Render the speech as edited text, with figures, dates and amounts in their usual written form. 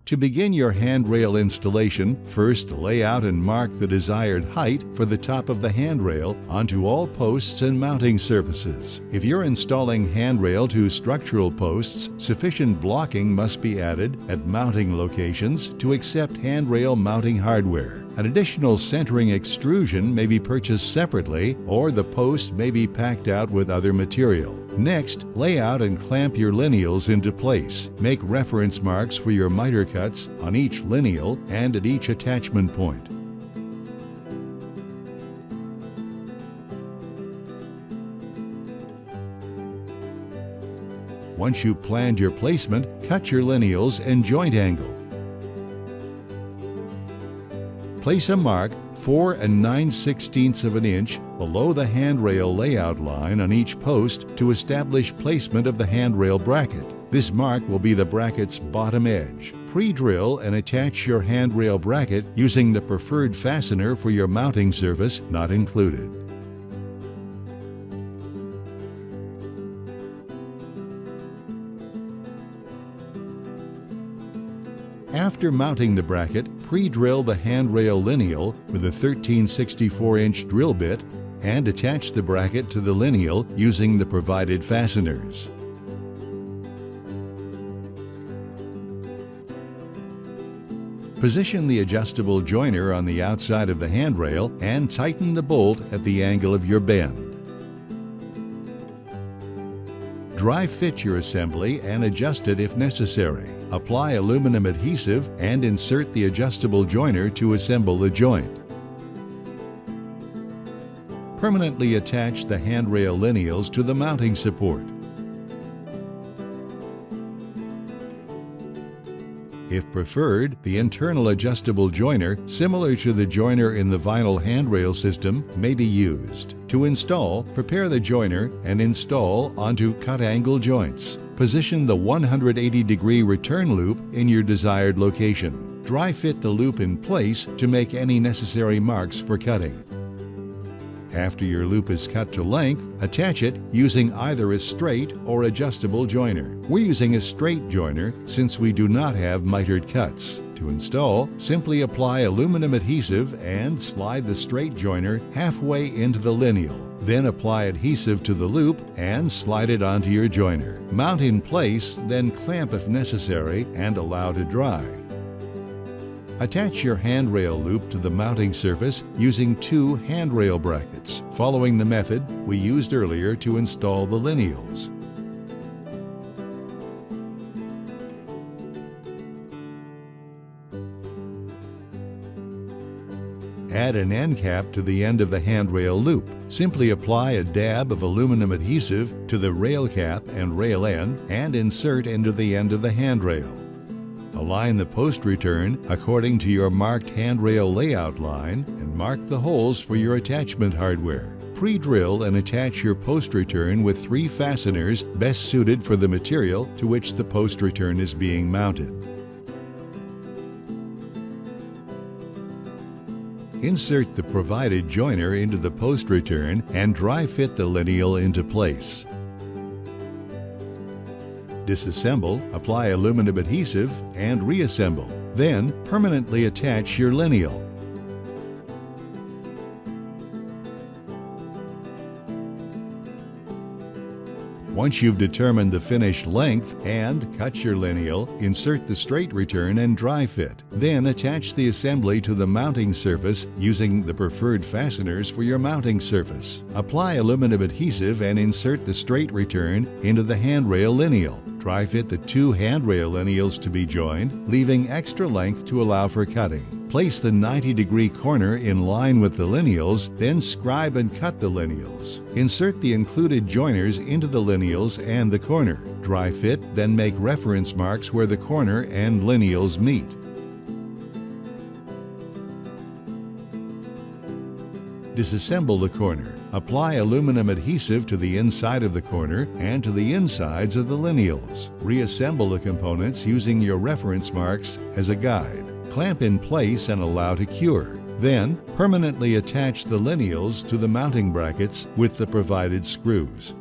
To begin your handrail installation, first lay out and mark the desired height for the top of the handrail onto all posts and mounting surfaces. If you're installing handrail to structural posts, sufficient blocking must be added at mounting locations to accept handrail mounting hardware. An additional centering extrusion may be purchased separately, or the post may be packed out with other material. Next, lay out and clamp your lineals into place. Make reference marks for your miter cuts on each lineal and at each attachment point. Once you've planned your placement, cut your lineals and joint angle. Place a mark 4 9/16 of an inch below the handrail layout line on each post to establish placement of the handrail bracket. This mark will be the bracket's bottom edge. Pre-drill and attach your handrail bracket using the preferred fastener for your mounting surface not included. After mounting the bracket, pre-drill the handrail lineal with a 13/64-inch drill bit and attach the bracket to the lineal using the provided fasteners. Position the adjustable joiner on the outside of the handrail and tighten the bolt at the angle of your bend. Dry fit your assembly and adjust it if necessary. Apply aluminum adhesive and insert the adjustable joiner to assemble the joint. Permanently attach the handrail lineals to the mounting support. If preferred, the internal adjustable joiner, similar to the joiner in the vinyl handrail system, may be used. To install, prepare the joiner and install onto cut-angle joints. Position the 180-degree return loop in your desired location. Dry fit the loop in place to make any necessary marks for cutting. After your loop is cut to length, attach it using either a straight or adjustable joiner. We're using a straight joiner since we do not have mitered cuts. To install, simply apply aluminum adhesive and slide the straight joiner halfway into the lineal. Then apply adhesive to the loop and slide it onto your joiner. Mount in place, then clamp if necessary and allow to dry. Attach your handrail loop to the mounting surface using 2 handrail brackets, following the method we used earlier to install the lineals. Add an end cap to the end of the handrail loop. Simply apply a dab of aluminum adhesive to the rail cap and rail end and insert into the end of the handrail. Align the post return according to your marked handrail layout line and mark the holes for your attachment hardware. Pre-drill and attach your post return with 3 fasteners best suited for the material to which the post return is being mounted. Insert the provided joiner into the post return and dry fit the lineal into place. Disassemble, apply aluminum adhesive, and reassemble. Then, permanently attach your lineal. Once you've determined the finished length and cut your lineal, insert the straight return and dry fit. Then attach the assembly to the mounting surface using the preferred fasteners for your mounting surface. Apply aluminum adhesive and insert the straight return into the handrail lineal. Dry fit the 2 handrail lineals to be joined, leaving extra length to allow for cutting. Place the 90-degree corner in line with the lineals, then scribe and cut the lineals. Insert the included joiners into the lineals and the corner. Dry fit, then make reference marks where the corner and lineals meet. Disassemble the corner. Apply aluminum adhesive to the inside of the corner and to the insides of the lineals. Reassemble the components using your reference marks as a guide. Clamp in place and allow to cure. Then, permanently attach the lineals to the mounting brackets with the provided screws.